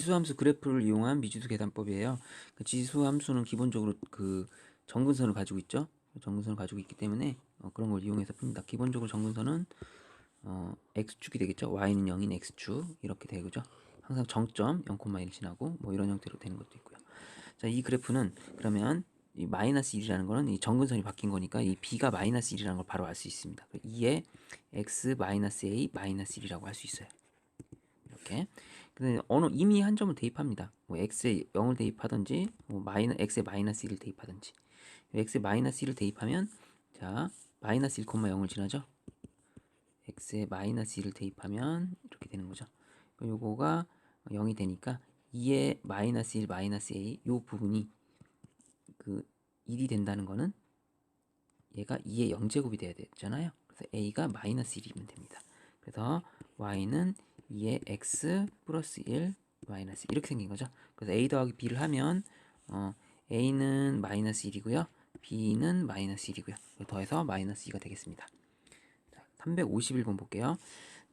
지수함수 그래프를 이용한 미지수 계산법이에요. 그 지수함수는 기본적으로 그 정근선을 가지고 있죠. 정근선을 가지고 있기 때문에 그런 걸 이용해서 풉니다. 기본적으로 정근선은 x축이 되겠죠. y는 0인 x축 이렇게 되죠. 항상 정점 0,1 지나고 뭐 이런 형태로 되는 것도 있고요. 자, 이 그래프는 그러면 이 마이너스 1이라는 거는 이 정근선이 바뀐 거니까 이 b가 마이너스 1이라는 걸 바로 알 수 있습니다. 2에 x 마이너스 a 마이너스 1이라고 할 수 있어요. 이렇게. 근데 이미 한 점을 대입합니다. 뭐 x에 0을 대입하든지 뭐 x에 마이너스 1을 대입하든지. x에 마이너스 1을 대입하면 자 마이너스 1,0을 지나죠. x에 마이너스 1을 대입하면 이렇게 되는 거죠. 요거가 0이 되니까 2에 마이너스 1 마이너스 a 요 부분이 그 1이 된다는 거는 얘가 2의 0제곱이 돼야 되잖아요. 그래서 a가 마이너스 1이면 됩니다. 그래서 y는 2의 x 플러스 1 마이너스 이렇게 생긴 거죠. 그래서 a 더하기 b를 하면 a는 마이너스 1이고요. b는 마이너스 1이고요. 더해서 마이너스 2가 되겠습니다. 자, 351번 볼게요.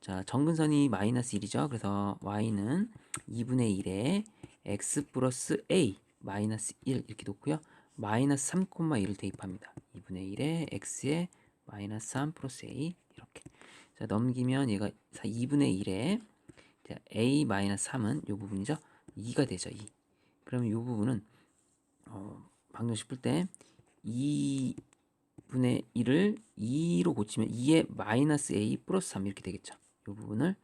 자, 정근선이 마이너스 1이죠. 그래서 y는 2분의 1에 x 플러스 a 마이너스 1 이렇게 놓고요. 마이너스 3,1을 대입합니다. 2분의 1에 x에 마이너스 3 플러스 a 이렇게. 자, 넘기면 얘가 2분의 1에 a 마이너스 3은 요 부분이죠. 2가 되죠. 2. 그러면 요 부분은 방정식 풀 때 2분의 1을 2로 고치면 2의 마이너스 a 플러스 3 이렇게 되겠죠. 이 부분을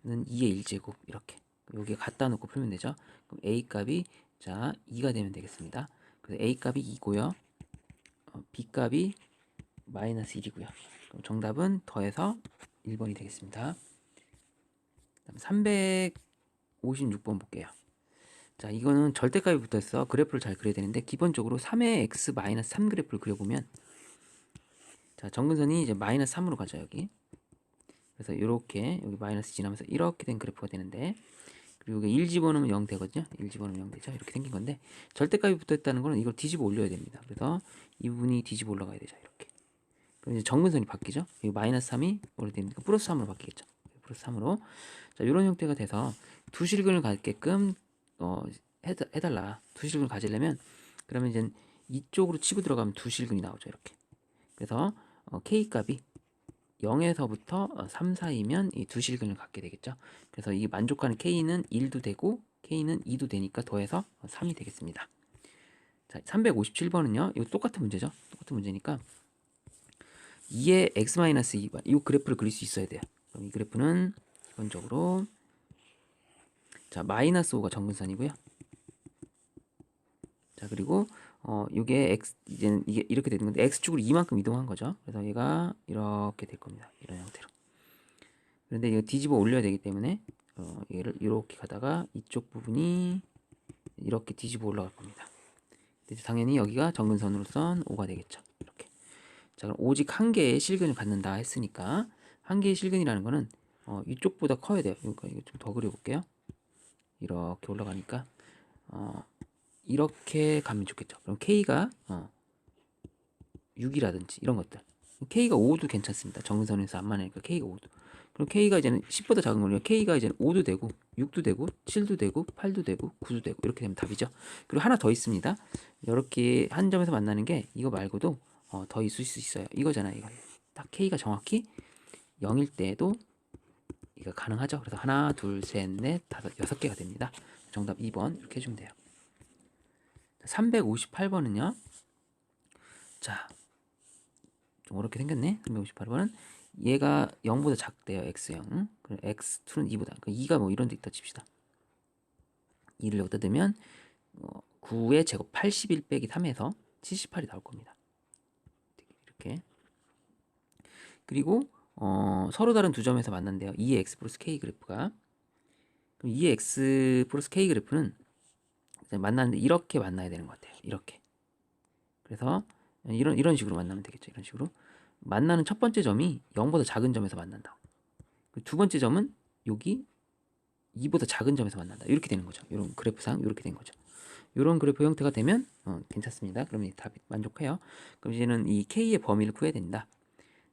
2의 1제곱 이렇게 여기에 갖다 놓고 풀면 되죠. 그럼 a 값이 자 2가 되면 되겠습니다. 그래서 a 값이 2고요. b 값이 마이너스 1이고요. 그럼 정답은 더해서 1번이 되겠습니다. 356번 볼게요. 자, 이거는 절대값이 붙어있어. 그래프를 잘 그려야 되는데 기본적으로 3의 x 마이너스 3 그래프를 그려보면 자, 정근선이 이제 마이너스 3으로 가죠. 여기. 그래서 이렇게 여기 마이너스 지나면서 이렇게 된 그래프가 되는데 그리고 1 집어넣으면 0 되거든요. 1 집어넣으면 0 되죠. 이렇게 생긴 건데 절대값이 붙어있다는 거는 이걸 뒤집어 올려야 됩니다. 그래서 이 부분이 뒤집어 올라가야 되죠. 이렇게. 그럼 이제 정근선이 바뀌죠. 이 마이너스 3이 어떻게 됩니까? 플러스 3으로 바뀌겠죠. 플러스 3으로. 자, 이런 형태가 돼서 두 실근을 갖게끔 해달라. 두 실근을 가지려면 그러면 이제 이쪽으로 치고 들어가면 두 실근이 나오죠. 이렇게. 그래서 k 값이 0에서부터 3 사이면 이 두 실근을 갖게 되겠죠. 그래서 이 만족하는 k는 1도 되고 k는 2도 되니까 더해서 3이 되겠습니다. 자, 357번은요. 이거 똑같은 문제죠. 똑같은 문제니까 2의 x-2 이 그래프를 그릴 수 있어야 돼요. 그럼 이 그래프는 기본적으로 자 마이너스 5가 정근선이고요. 자 그리고 이게 x 이제는 이게 이렇게 되는 건데 x축으로 이만큼 이동한 거죠. 그래서 얘가 이렇게 될 겁니다. 이런 형태로. 그런데 이거 뒤집어 올려야 되기 때문에 얘를 이렇게 가다가 이쪽 부분이 이렇게 뒤집어 올라갈 겁니다. 당연히 여기가 정근선으로선 5가 되겠죠. 이렇게. 자 그럼 오직 한 개의 실근을 갖는다 했으니까 한 개의 실근이라는 거는 이쪽보다 커야 돼요. 그러니까 이거 좀 더 그려볼게요. 이렇게 올라가니까 이렇게 가면 좋겠죠. 그럼 K가 6이라든지 이런 것들. K가 5도 괜찮습니다. 정근선에서 안 맞으니까 K가 5도. 그럼 K가 이제는 10보다 작은 거니까 K가 이제는 5도 되고 6도 되고 7도 되고 8도 되고 9도 되고 이렇게 되면 답이죠. 그리고 하나 더 있습니다. 이렇게 한 점에서 만나는 게 이거 말고도 더 있을 수 있어요. 이거잖아요. 이거. 딱 K가 정확히 0일 때에도 이거 가능하죠. 그래서 하나, 둘, 셋, 넷, 다섯, 6개가 됩니다. 정답 2번 이렇게 해주면 돼요. 358번은요. 자, 좀 어렵게 생겼네. 358번은 얘가 0보다 작대요. x0. 그럼 x2는 2보다. 그러니까 2가 뭐 이런 데 있다 칩시다. 2를 여기다 두면 9의 제곱 81 빼기 3에서 78이 나올 겁니다. 이렇게. 그리고 서로 다른 두 점에서 만난대요. 2의 x 플러스 k 그래프가. 그럼 2의 x 플러스 k 그래프는 만나는데 이렇게 만나야 되는 것 같아요. 이렇게. 그래서 이런 식으로 만나면 되겠죠. 이런 식으로. 만나는 첫 번째 점이 0보다 작은 점에서 만난다. 두 번째 점은 여기 2보다 작은 점에서 만난다. 이렇게 되는 거죠. 이런 그래프상 이렇게 된 거죠. 이런 그래프 형태가 되면 괜찮습니다. 그러면 답이 만족해요. 그럼 이제는 이 K의 범위를 구해야 된다.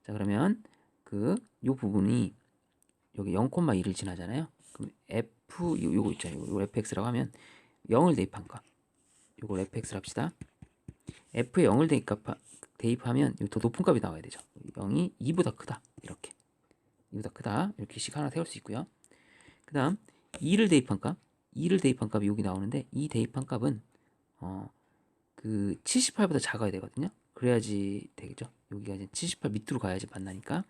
자 그러면 요 부분이 여기 0,1을 지나잖아요. 그럼 요거 있잖아요. 요거 fx라고 하면 0을 대입한 거. 요걸 fx를 합시다. f에 0을 대입하면 더 높은 값이 나와야 되죠. 0이 2보다 크다. 이렇게. 2보다 크다. 이렇게 식 하나 세울 수 있고요. 그 다음 2를 대입한 값. 2를 대입한 값이 여기 나오는데 이 대입한 값은 그 78보다 작아야 되거든요. 그래야지 되겠죠. 여기가 이제 78 밑으로 가야지 만나니까.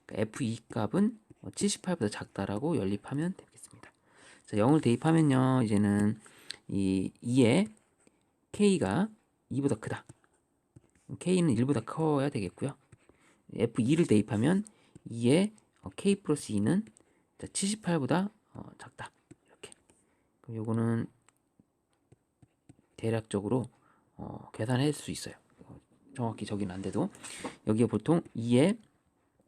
그러니까 f2 값은 78보다 작다라고 연립하면 되겠습니다. 자, 0을 대입하면요. 이제는 이 2에 k가 2보다 크다. k는 1보다 커야 되겠고요. f2를 대입하면 2에 k 플러스 2는 78보다 작다. 이렇게. 그럼 요거는 대략적으로 계산할 수 있어요. 정확히 저기는 안 돼도 여기에 보통 2의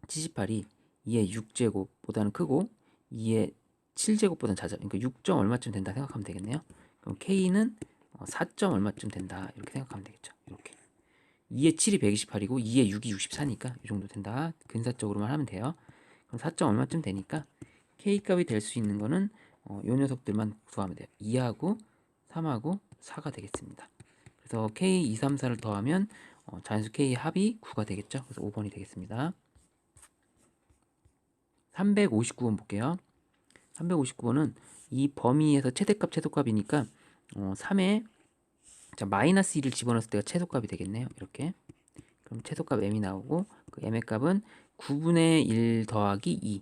78이 2의 6제곱보다는 크고 2의 7제곱보다는 작아. 그러니까 6점 얼마쯤 된다 생각하면 되겠네요. 그럼 k는 4점 얼마쯤 된다 이렇게 생각하면 되겠죠. 이렇게 2의 7이 128이고 2의 6이 64니까 이 정도 된다. 근사적으로만 하면 돼요. 그럼 4점 얼마쯤 되니까 k 값이 될 수 있는 거는 요 녀석들만 구하면 돼요. 2하고 3하고 4가 되겠습니다. 그래서 k 2, 3, 4를 더하면 자연수 k 합이 9가 되겠죠. 그래서 5번이 되겠습니다. 359번 볼게요. 359번은 이 범위에서 최대값 최소값이니까 3에 마이너스 2를 집어넣었을 때가 최소값이 되겠네요. 이렇게. 그럼 최소값 m이 나오고 그 m의 값은 9분의 1 더하기 2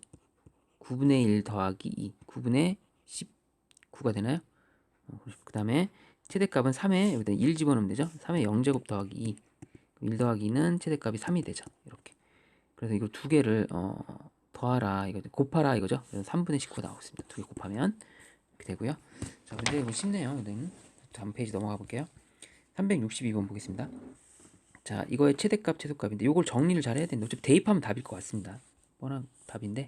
9분의 1 더하기 2 9분의 19가 되나요? 그 다음에 최대값은 3에 여기다 1 집어넣으면 되죠. 3에 0제곱 더하기 2 1 더하기 2는 최대값이 3이 되죠. 이렇게. 그래서 이거 두 개를 더하라 이거 곱하라 이거죠. 그래서 3분의 19가 나오겠습니다. 두 개 곱하면 이렇게 되고요. 자, 근데 이거 쉽네요. 근데 다음 페이지 넘어가 볼게요. 362번 보겠습니다. 자, 이거의 최대값 최소값인데 이걸 정리를 잘 해야 되는데 어차피 대입하면 답일 것 같습니다. 뻔한 답인데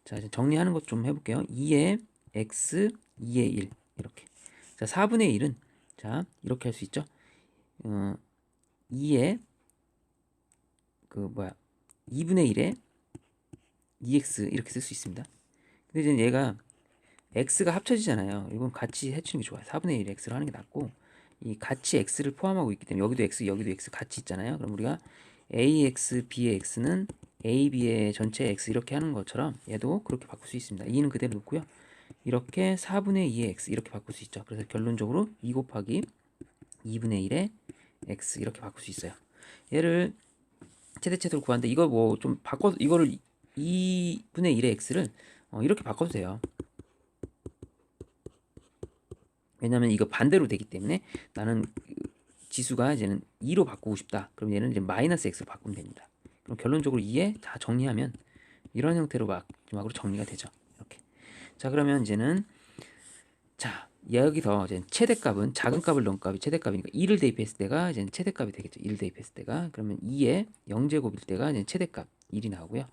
자, 이제 정리하는 것 좀 해볼게요. 2의 x 2의 1 이렇게. 자, 4분의 1은 자 이렇게 할 수 있죠. 2의 2분의 1에 2x 이렇게 쓸 수 있습니다. 근데 이제 얘가 x가 합쳐지잖아요. 이건 같이 해주는 게 좋아요. 4분의 1 x로 하는 게 낫고 이 같이 x를 포함하고 있기 때문에 여기도 x 여기도 x 같이 있잖아요. 그럼 우리가 ax b의 x는 a b의 전체 x 이렇게 하는 것처럼 얘도 그렇게 바꿀 수 있습니다. 2는 그대로 놓고요. 이렇게 4분의 2의 x 이렇게 바꿀 수 있죠. 그래서 결론적으로 2 곱하기 2분의 1의 x 이렇게 바꿀 수 있어요. 얘를 최대체수를 구하는데 이거 뭐 좀 바꿔 이거를 2분의 1의 x를 이렇게 바꿔도 돼요. 왜냐면 이거 반대로 되기 때문에 나는 지수가 이제는 2로 바꾸고 싶다. 그럼 얘는 이제 마이너스 x로 바꾸면 됩니다. 그럼 결론적으로 2에 다 정리하면 이런 형태로 마지막으로 정리가 되죠. 이렇게. 자, 그러면 이제는 자 여기서 이제 최대값은 작은 값을 넣은 값이 최대값이니까 2를 대입했을 때가 이제 최대값이 되겠죠. 1을 대입했을 때가 그러면 2에 0제곱일 때가 이제 최대값 1이 나오고요.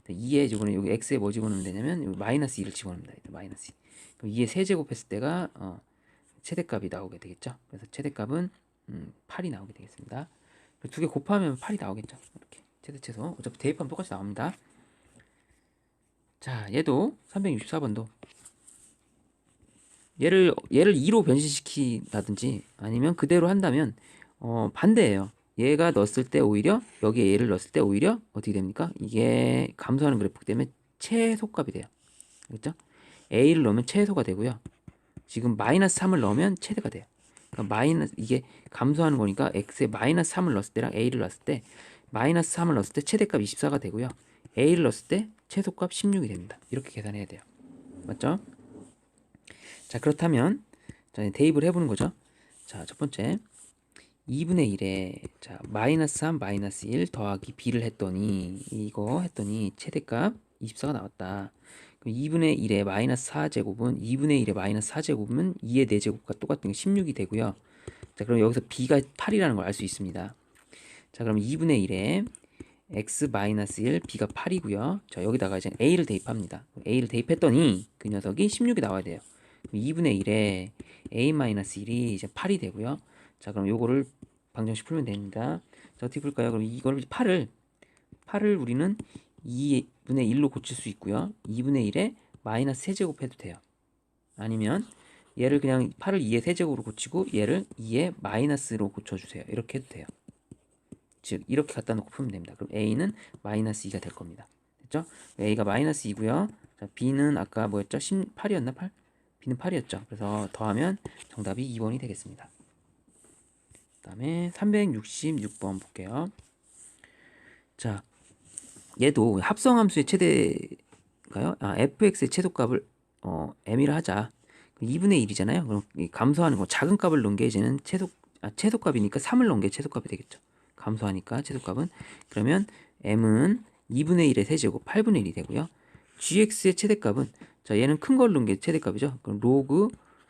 2에 집어넣으면 여기 x에 뭐 집어넣으면 되냐면 여기 마이너스 2를 집어넣습니다. 마이너스 2. 그럼 2에 세제곱했을 때가 최대값이 나오게 되겠죠. 그래서 최대값은 8이 나오게 되겠습니다. 두 개 곱하면 8이 나오겠죠. 이렇게 최대 최소 어차피 대입하면 똑같이 나옵니다. 자, 얘도 364번도 얘를 2로 변신시킨다든지 아니면 그대로 한다면 반대예요. 얘가 넣었을 때 오히려 여기에 얘를 넣었을 때 오히려 어떻게 됩니까? 이게 감소하는 그래프 때문에 최소값이 돼요. 그렇죠? a를 넣으면 최소가 되고요. 지금 마이너스 3을 넣으면 최대가 돼요. 그러니까 마이너스 이게 감소하는 거니까 x에 마이너스 3을 넣었을 때랑 a를 넣었을 때 마이너스 3을 넣었을 때 최대값 24가 되고요. a를 넣었을 때 최소값 16이 됩니다. 이렇게 계산해야 돼요. 맞죠? 자, 그렇다면 자, 대입을 해보는 거죠. 자, 첫 번째 2분의 1에 자 마이너스 3 마이너스 1 더하기 b를 했더니 이거 했더니 최대값 24가 나왔다. 2분의 1의 마이너스 4제곱은 2분의 1의 마이너스 4제곱은 2의 4제곱과 똑같은 게 16이 되고요. 자, 그럼 여기서 b가 8이라는 걸 알 수 있습니다. 자, 그럼 2분의 1에 x 마이너스 1 b가 8이고요. 자, 여기다가 이제 a를 대입합니다. a를 대입했더니 그 녀석이 16이 나와야 돼요. 2분의 1에 a 마이너스 1이 이제 8이 되고요. 자, 그럼 요거를 방정식 풀면 됩니다. 자, 어떻게 풀까요? 그럼 이걸 8을 우리는 2분의 1로 고칠 수 있고요. 2분의 1에 마이너스 세제곱 해도 돼요. 아니면 얘를 그냥 8을 2의 세제곱으로 고치고 얘를 2의 마이너스로 고쳐주세요. 이렇게 해도 돼요. 즉 이렇게 갖다 놓고 풀면 됩니다. 그럼 A는 마이너스 2가 될 겁니다. 됐죠? A가 마이너스 2고요. 자, B는 아까 뭐였죠? 18이었나? 8? B는 8이었죠. 그래서 더하면 정답이 2번이 되겠습니다. 그 다음에 366번 볼게요. 자, 얘도 합성함수의 최대가요? fx의 최소값을 m이라 하자. 2분의 1이잖아요. 그럼 감소하는 거 작은 값을 넣은 게 이제는 최소값이니까 3을 넣은 게 최소값이 되겠죠. 감소하니까 최소값은 그러면 m은 2분의 1의 세제곱 8분의 1이 되고요. gx의 최대값은 자 얘는 큰 걸 넣은 게 최대값이죠. 그럼 로그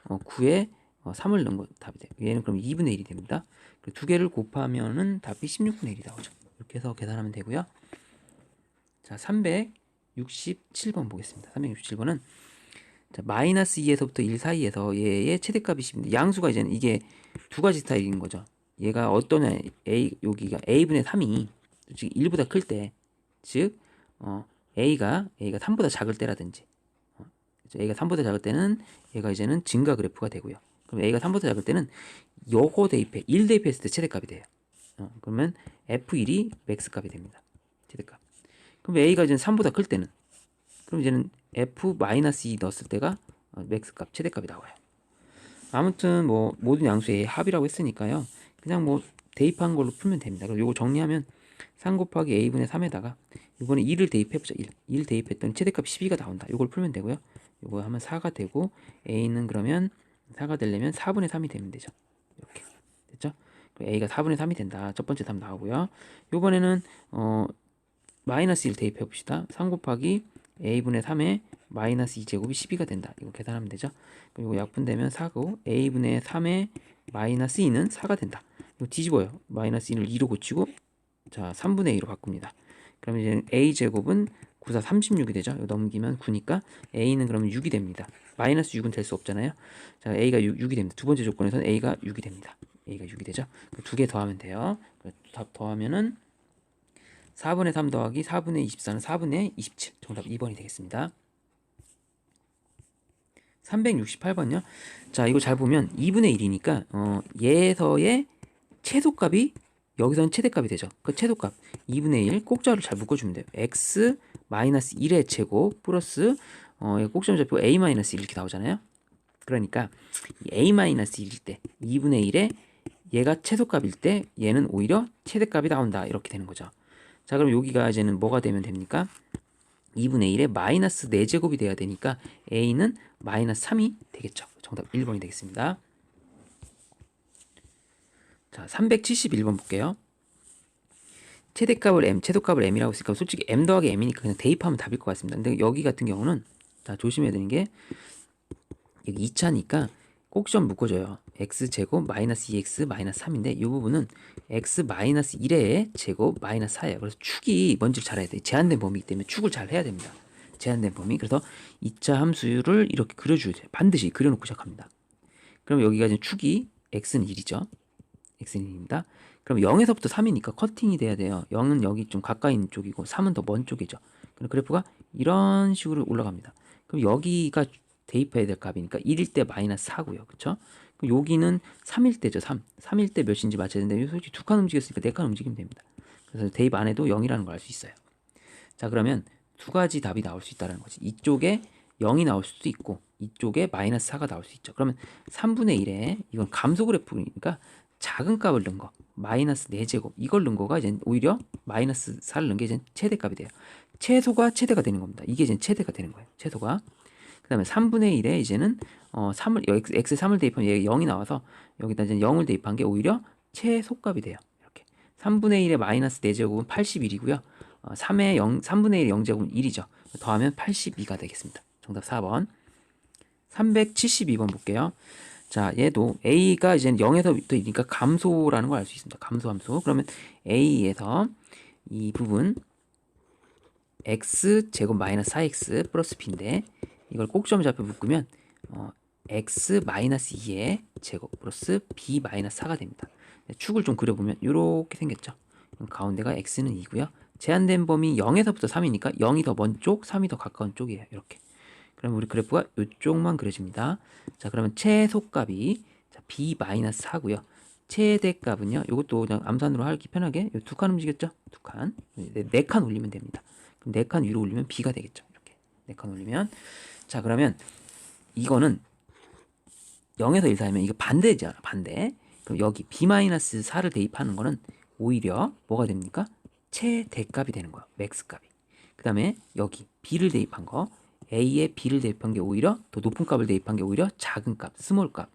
9에 3을 넣은 거 답이 돼요. 얘는 그럼 2분의 1이 됩니다. 두 개를 곱하면은 답이 16분의 1이 나오죠. 이렇게 해서 계산하면 되고요. 자, 367번 보겠습니다. 367번은 자, 마이너스 2에서부터 1 사이에서 얘의 최대값이 10입니다. 양수가 이제는 이게 두 가지 스타일인 거죠. 얘가 어떠냐, 여기가 a분의 3이 즉 1보다 클 때, 즉 a가 3보다 작을 때라든지 a가 3보다 작을 때는 얘가 이제는 증가 그래프가 되고요. 그럼 a가 3보다 작을 때는 요거 대입해 1 대입했을 때 최대값이 돼요. 그러면 f1이 맥스 값이 됩니다. 최대값. 그럼 a가 이제 3보다 클 때는 그럼 이제는 f-2 넣었을 때가 맥스 값 최대값이 나와요. 아무튼 뭐 모든 양수의 합이라고 했으니까요. 그냥 뭐 대입한 걸로 풀면 됩니다. 그럼 요거 정리하면 3 곱하기 a분의 3에다가 이번에 2를 대입해보자. 1 대입했더니 최대값 12가 나온다. 요걸 풀면 되고요. 요거 하면 4가 되고 a는 그러면 4가 되려면 4분의 3이 되면 되죠. 이렇게 됐죠? a가 4분의 3이 된다. 첫 번째 답 나오고요. 요번에는 마이너스 1 대입해 봅시다. 3 곱하기 a분의 3에 마이너스 2제곱이 12가 된다. 이거 계산하면 되죠. 이거 약분되면 4고 a분의 3에 마이너스 2는 4가 된다. 이거 뒤집어요. 마이너스 2를 2로 고치고 자 3분의 2로 바꿉니다. 그러면 이제 a제곱은 9, 4, 36이 되죠. 이거 넘기면 9니까 a는 그러면 6이 됩니다. 마이너스 6은 될 수 없잖아요. 자 a가 6이 됩니다. 두 번째 조건에서는 a가 6이 됩니다. a가 6이 되죠. 두 개 더하면 돼요. 답 더하면은 4분의 3 더하기 4분의 24는 4분의 27. 정답 2번이 되겠습니다. 368번요. 자, 이거 잘 보면 2분의 1이니까 얘에서의 최소값이 여기서는 최대값이 되죠. 그 최소값 2분의 1 꼭자를 잘 묶어주면 돼요. x 마이너스 1의 제곱 플러스 꼭지점 잡히고 a 마이너스 1 이렇게 나오잖아요. 그러니까 a 마이너스 1일 때 2분의 1에 얘가 최소값일 때 얘는 오히려 최대값이 나온다. 이렇게 되는 거죠. 자, 그럼 여기가 이제는 뭐가 되면 됩니까? 2분의 1에 마이너스 4제곱이 돼야 되니까 a는 마이너스 3이 되겠죠. 정답 1번이 되겠습니다. 자, 371번 볼게요. 최대값을 m, 최소값을 m이라고 했으니까 솔직히 m 더하기 m이니까 그냥 대입하면 답일 것 같습니다. 근데 여기 같은 경우는 자, 조심해야 되는 게 여기 2차니까 꼭지점 묶어줘요. x제곱 마이너스 2x 마이너스 3인데 이 부분은 x 마이너스 1의 제곱 마이너스 4예요. 그래서 축이 뭔지 잘 해야 돼요. 제한된 범위이기 때문에 축을 잘 해야 됩니다. 제한된 범위. 그래서 2차 함수를 이렇게 그려줘야 돼요. 반드시 그려놓고 시작합니다. 그럼 여기가 이제 축이 x는 1이죠. x는 1입니다. 그럼 0에서부터 3이니까 커팅이 돼야 돼요. 0은 여기 좀 가까이 있는 쪽이고 3은 더 먼 쪽이죠. 그럼 그래프가 이런 식으로 올라갑니다. 그럼 여기가 대입해야 될 값이니까 1일 때 마이너스 4고요. 그쵸? 그럼 여기는 3일 때죠. 3일 때 몇인지 맞춰야 되는데 솔직히 두 칸 움직였으니까 네 칸 움직이면 됩니다. 그래서 대입 안 해도 0이라는 걸 알 수 있어요. 자, 그러면 두 가지 답이 나올 수 있다는 거지. 이쪽에 0이 나올 수도 있고 이쪽에 마이너스 4가 나올 수 있죠. 그러면 3분의 1에 이건 감소 그래프니까 작은 값을 넣은 거 마이너스 4제곱 이걸 넣은 거가 이제 오히려 마이너스 4를 넣은 게 이제 최대값이 돼요. 최소가 최대가 되는 겁니다. 이게 이제 최대가 되는 거예요. 최소가. 그 다음에 3분의 1에 이제는 3을 x 3을 대입하면 얘가 0이 나와서 여기다 이제 0을 대입한 게 오히려 최소값이 돼요. 이렇게 3분의 1의 마이너스 4제곱은 81이고요. 3분의 1의 0제곱은 1이죠. 더하면 82가 되겠습니다. 정답 4번. 372번 볼게요. 자, 얘도 a가 이제 0에서부터 1이니까 감소라는 걸 알 수 있습니다. 감소함수. 그러면 a에서 이 부분 x 제곱 마이너스 4x 플러스 b인데 이걸 꼭지점 잡혀 묶으면 x 마이너스 2의 제곱 플러스 b 마이너스 4가 됩니다. 축을 좀 그려보면 이렇게 생겼죠. 가운데가 x는 2고요. 제한된 범위 0에서부터 3이니까 0이 더 먼 쪽, 3이 더 가까운 쪽이에요. 이렇게. 그럼 우리 그래프가 이쪽만 그려집니다. 자, 그러면 최소값이 자, b-4고요. 최대값은요. 이것도 그냥 암산으로 하기 편하게 두 칸 움직였죠? 두 칸. 네 칸 올리면 됩니다. 그럼 네 칸 위로 올리면 b가 되겠죠. 이렇게 네 칸 올리면 자, 그러면 이거는 0에서 1 사이면 이거 반대잖아. 반대. 그럼 여기 b-4를 대입하는 거는 오히려 뭐가 됩니까? 최대값이 되는 거야. 맥스값이. 그 다음에 여기 b를 대입한 거 a에 b를 대입한 게 오히려 더 높은 값을 대입한 게 오히려 작은 값, 스몰 값.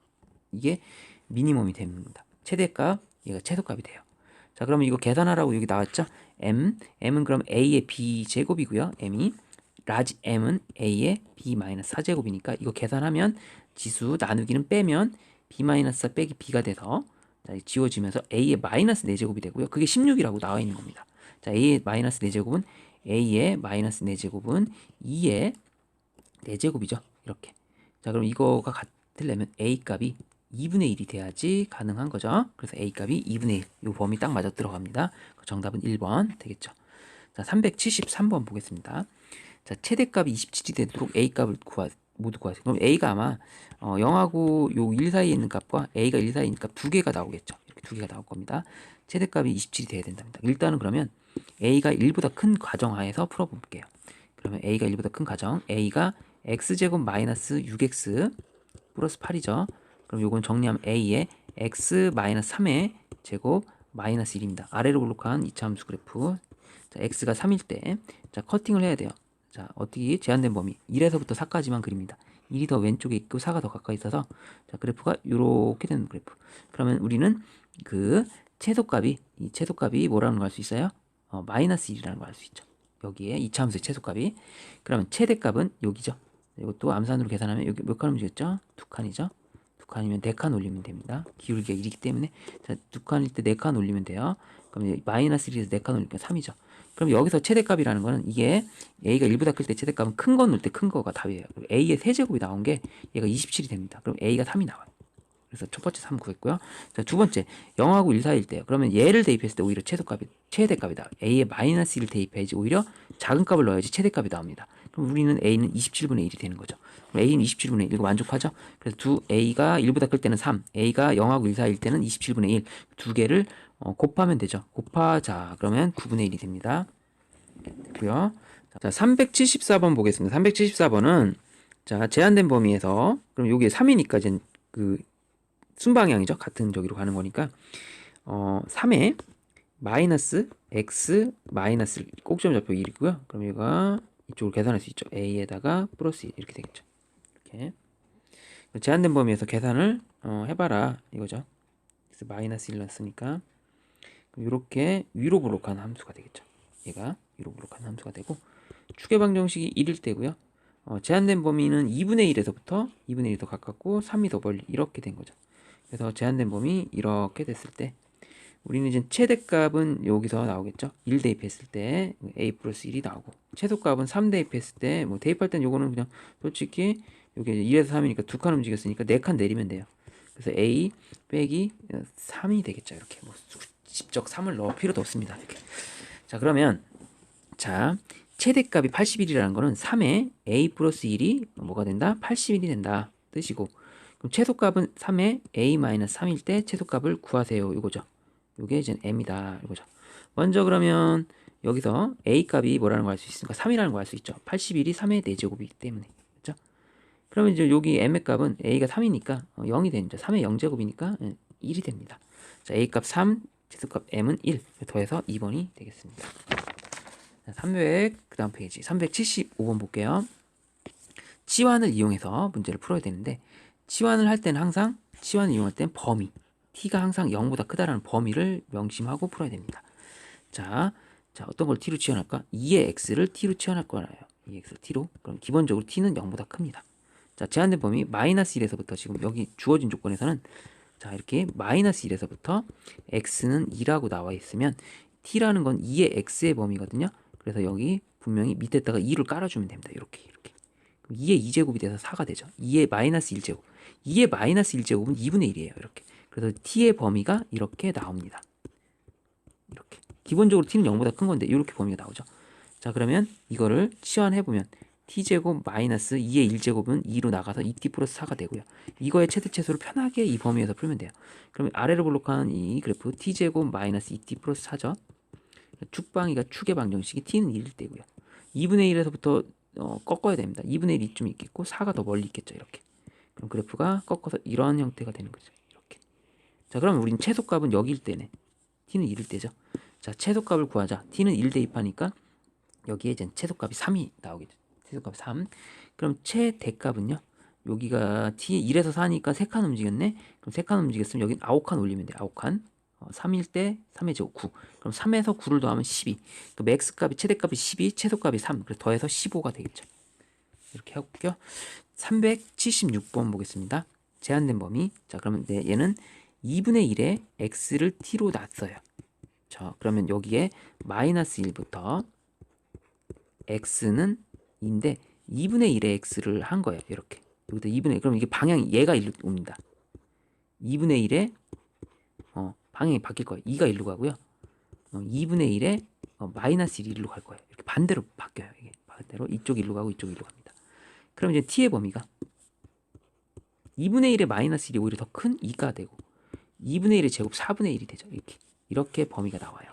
이게 미니멈이 됩니다. 최대값, 얘가 최소값이 돼요. 자, 그러면 이거 계산하라고 여기 나왔죠? m은 그럼 a의 b 제곱이고요. m이 라지 m은 a의 b-4제곱이니까 이거 계산하면 지수 나누기는 빼면 b-4 빼기 b가 돼서 자, 지워지면서 a의 마이너스 4제곱이 되고요. 그게 16이라고 나와 있는 겁니다. 자, a의 마이너스 4제곱은 a의 마이너스 4제곱은 2의 4제곱이죠. 이렇게. 자, 그럼 이거가 같으려면 a 값이 2분의 1이 돼야지 가능한 거죠. 그래서 a 값이 2분의 1. 이 범위 딱 맞아 들어갑니다. 정답은 1번 되겠죠. 자, 373번 보겠습니다. 자, 최대값이 27이 되도록 a 값을 모두 구하세요. 그럼 a가 아마 0하고 요 1 사이에 있는 값과 a가 1 사이니까 두 개가 나오겠죠. 이렇게 두 개가 나올 겁니다. 최대값이 27이 돼야 된답니다. 일단은 그러면 a가 1보다 큰 가정하에서 풀어볼게요. 그러면 a가 1보다 큰 가정, a가 x제곱 마이너스 6x 플러스 8이죠. 그럼 요건 정리하면 a의 x 마이너스 3의 제곱 마이너스 1입니다. 아래로 블록한 이차함수 그래프. 자, x가 3일 때, 자, 커팅을 해야 돼요. 자, 어떻게 제한된 범위 1에서부터 4까지만 그립니다. 1이 더 왼쪽에 있고 4가 더 가까이 있어서 자, 그래프가 이렇게 되는 그래프. 그러면 우리는 그 최소값이 이 최소값이 뭐라는 걸 알 수 있어요? 마이너스 1이라는 걸 알 수 있죠. 여기에 이차함수의 최소값이. 그러면 최대값은 여기죠. 이것도 암산으로 계산하면 여기 몇 칸 움직였죠? 두 칸이죠. 두 칸이면 네 칸 올리면 됩니다. 기울기가 1이기 때문에 자, 두 칸일 때 네 칸 올리면 돼요. 그럼 마이너스 1에서 네 칸 올리니까 3이죠. 그럼 여기서 최대값이라는 거는 이게 a가 1보다 클 때 최대값은 큰 거 넣을 때 큰 거가 답이에요. a의 세제곱이 나온 게 얘가 27이 됩니다. 그럼 a가 3이 나와요. 그래서 첫 번째 3 구했고요. 자, 두 번째 0하고 1 사이일 때요. 그러면 얘를 대입했을 때 오히려 최대값이다. a의 마이너스 1을 대입해야지 오히려 작은 값을 넣어야지 최대값이 나옵니다. 그럼 우리는 a는 27분의 1이 되는 거죠. 그럼 a는 27분의 1. 이거 만족하죠? 그래서 a가 1보다 클 때는 3, a가 0하고 1 사이일 때는 27분의 1. 두 개를 곱하면 되죠. 곱하자. 그러면 9분의 1이 됩니다. 됐고요. 자, 374번 보겠습니다. 374번은 자, 제한된 범위에서 그럼 여기에 3이니까 이제 그 순방향이죠. 같은 저기로 가는 거니까 3에 마이너스 x 마이너스 꼭지점 좌표 1이고요. 그럼 얘가 이쪽으로 계산할 수 있죠. a에다가 플러스 1 이렇게 되겠죠. 이렇게 제한된 범위에서 계산을 해봐라 이거죠. 그래서 마이너스 1 넣었으니까 이렇게 위로 블록한 함수가 되겠죠. 얘가 위로 블록한 함수가 되고 추계방 정식이 1일 때고요. 제한된 범위는 2분의 1에서부터 2분의 1이 더 가깝고 3이 더 멀리 이렇게 된 거죠. 그래서 제한된 범위 이렇게 됐을 때 우리는 이제 최대값은 여기서 나오겠죠. 1 대입했을 때 a 플러스 1이 나오고 최소값은 3 대입했을 때 뭐 대입할 땐 요거는 그냥 솔직히 여기 1에서 3이니까 두 칸 움직였으니까 네 칸 내리면 돼요. 그래서 a 빼기 3이 되겠죠. 이렇게 뭐 직접 3을 넣을 필요도 없습니다. 이렇게. 자, 그러면 자, 최대값이 81이라는 거는 3에 a 플러스 1이 뭐가 된다? 81이 된다. 뜻이고 그럼 최소값은 3에 a-3일 때 최소값을 구하세요. 이거죠. 이게 이제 m이다. 이거죠. 먼저 그러면 여기서 a 값이 뭐라는 걸 알 수 있으니까 3이라는 걸 알 수 있죠. 81이 3의 4제곱이기 때문에. 그렇죠? 그러면 이제 여기 m의 값은 a가 3이니까 0이 됩니다. 3의 0제곱이니까 1이 됩니다. 자, a 값 3, 최소값 m은 1. 더해서 2번이 되겠습니다. 300, 그 다음 페이지 375번 볼게요. 치환을 이용해서 문제를 풀어야 되는데 치환을 할 때는 항상 치환을 이용할 때는 범위 t가 항상 0보다 크다라는 범위를 명심하고 풀어야 됩니다. 자 어떤 걸 t로 치환할까? 2의 x를 t로 치환할 거예요. 2x를 t로. 그럼 기본적으로 t는 0보다 큽니다. 자, 제한된 범위 마이너스 1에서부터 지금 여기 주어진 조건에서는 자, 이렇게 마이너스 1에서부터 x는 2라고 나와 있으면 t라는 건 2의 x의 범위거든요. 그래서 여기 분명히 밑에다가 2를 깔아주면 됩니다. 이렇게. 그럼 2의 2제곱이 돼서 4가 되죠. 2의 마이너스 1제곱. 2의 마이너스 1제곱은 2분의 1이에요. 이렇게. 그래서 t의 범위가 이렇게 나옵니다. 이렇게. 기본적으로 t는 0보다 큰 건데 이렇게 범위가 나오죠. 자, 그러면 이거를 치환해보면 t제곱 마이너스 2의 1제곱은 2로 나가서 2t 플러스 4가 되고요. 이거의 최대최소를 편하게 이 범위에서 풀면 돼요. 그러면 아래로 볼록한 이 그래프 t제곱 마이너스 2t 플러스 4죠. 축방위가 축의 방정식이 t는 1일 때고요. 2분의 1에서부터 꺾어야 됩니다. 2분의 1이 좀 있겠고 4가 더 멀리 있겠죠. 이렇게. 그럼 그래프가 꺾어서 이런 형태가 되는 거죠. 이렇게. 자, 그러면 우린 최소값은 여기일 때네. t는 1일 때죠. 자, 최소값을 구하자. t는 1 대입하니까 여기에 이제 최소값이 3이 나오겠죠. 최소값 3. 그럼 최대값은요. 여기가 t 1에서 4니까 3칸 움직였네. 그럼 3칸 움직였으면 여기 9칸 올리면 돼요. 9칸. 3일 때 3의 제곱 9. 그럼 3에서 9를 더하면 12. 그 맥스값이 최대값이 12, 최소값이 3. 그래서 더해서 15가 되겠죠. 이렇게 해볼게요. 376번 보겠습니다. 제한된 범위. 자, 그러면 얘는 2분의 1에 x를 t로 놨어요. 자, 그러면 여기에 마이너스 1부터 x는 2인데 2분의 1에 x를 한 거예요. 이렇게. 여기다 2분의 1. 그럼 이게 방향이 얘가 일로 옵니다. 2분의 1에 방향이 바뀔 거예요. 2가 일로 가고요. 2분의 1에 마이너스 1이 일로 갈 거예요. 이렇게 반대로 바뀌어요. 이게 반대로 이쪽이 일로 가고 이쪽이 일로 갑니다. 그럼 이제 t의 범위가 2분의 1에 마이너스 1이 오히려 더 큰 2가 되고 2분의 1의 제곱 4분의 1이 되죠. 이렇게 범위가 나와요.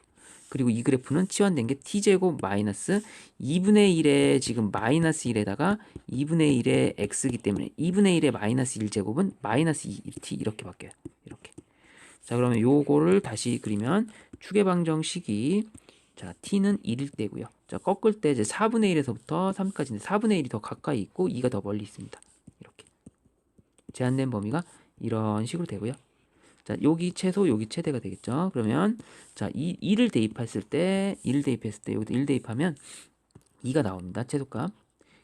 그리고 이 그래프는 치환된 게 t제곱 마이너스 2분의 1에 지금 마이너스 1에다가 2분의 1의 x이기 때문에 2분의 1의 마이너스 1제곱은 마이너스 2t 이렇게 바뀌어요. 이렇게. 자, 그러면 요거를 다시 그리면 축의 방정식이 자, t는 1일 때고요. 자, 꺾을 때 이제 4분의 1에서부터 3까지인데 4분의 1이 더 가까이 있고 2가 더 멀리 있습니다. 이렇게. 제한된 범위가 이런 식으로 되고요. 자, 여기 최소, 여기 최대가 되겠죠. 그러면 자, 2를 대입했을 때 여기도 1 대입하면 2가 나옵니다. 최소값.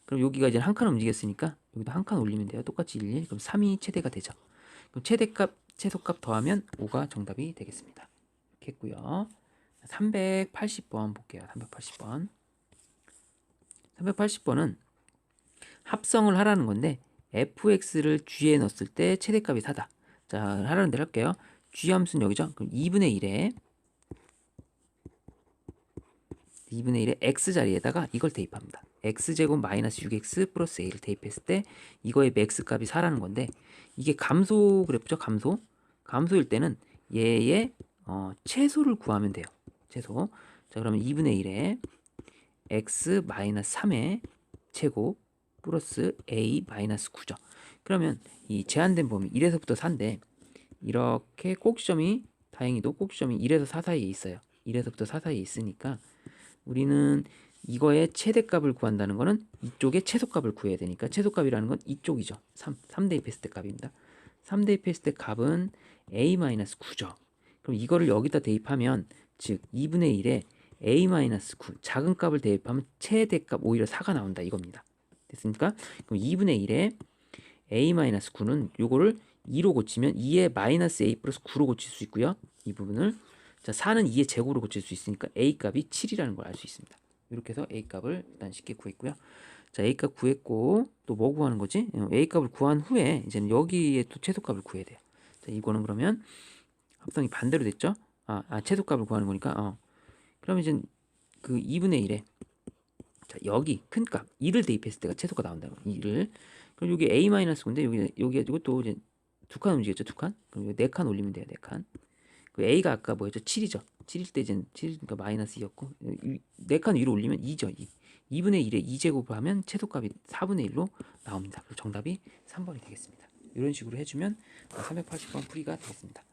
그럼 여기가 이제 한 칸 움직였으니까 여기도 한 칸 올리면 돼요. 똑같이 1. 그럼 3이 최대가 되죠. 그럼 최대값, 최소값 더하면 5가 정답이 되겠습니다. 이렇게 했고요. 380번 볼게요. 380번. 380번은 합성을 하라는 건데 fx를 g에 넣었을 때 최대값이 4다. 자, 하라는 대로 할게요. g 함수는 여기죠. 그럼 2분의 1에 x 자리에다가 이걸 대입합니다. x제곱 마이너스 6x 플러스 a를 대입했을 때 이거의 맥스 값이 4라는 건데 이게 감소 그래프죠. 감소일 때는 얘의 최소를 구하면 돼요. 최소. 자, 그러면 2분의 1에 x 마이너스 3의 제곱 플러스 a 마이너스 9죠. 그러면 이 제한된 범위 1에서부터 4인데 이렇게 꼭지점이 다행히도 꼭지점이 1에서 4 사이에 있어요. 1에서부터 4 사이에 있으니까 우리는 이거의 최대값을 구한다는 거는 이쪽의 최소값을 구해야 되니까 최소값이라는 건 이쪽이죠. 3 대입했을 때 값입니다. 3 대입했을 때 값은 a-9죠. 그럼 이거를 여기다 대입하면 즉 2분의 1에 a-9 작은 값을 대입하면 최대값 오히려 4가 나온다 이겁니다. 됐습니까? 그럼 2분의 1에 a-9는 요거를 2로 고치면 2의 마이너스 a 플러스 9로 고칠 수 있고요. 이 부분을 자 4는 2의 제곱으로 고칠 수 있으니까 a 값이 7이라는 걸 알 수 있습니다. 이렇게 해서 a 값을 일단 쉽게 구했고요. 자, a 값 구했고 또 뭐 구하는 거지? a 값을 구한 후에 이제는 여기에 또 최소값을 구해야 돼요. 자, 이거는 그러면 합성이 반대로 됐죠? 최소값을 구하는 거니까 그러면 이제 그 2분의 1에 자, 여기 큰 값 2를 대입했을 때가 최소가 나온다고. 2를. 그럼 여기 a-9인데 여기 가지고 또 이제 두 칸 움직였죠, 두 칸. 그럼 이거 4칸 올리면 돼요, 4칸. 그 a가 아까 뭐였죠? 7이죠. 7일 때 이제 7이니까 마이너스 2였고 4칸 위로 올리면 2죠. 2분의 1에 2제곱을 하면 최소값이 4분의 1로 나옵니다. 그래서 정답이 3번이 되겠습니다. 이런 식으로 해주면 380번 풀이가 되겠습니다.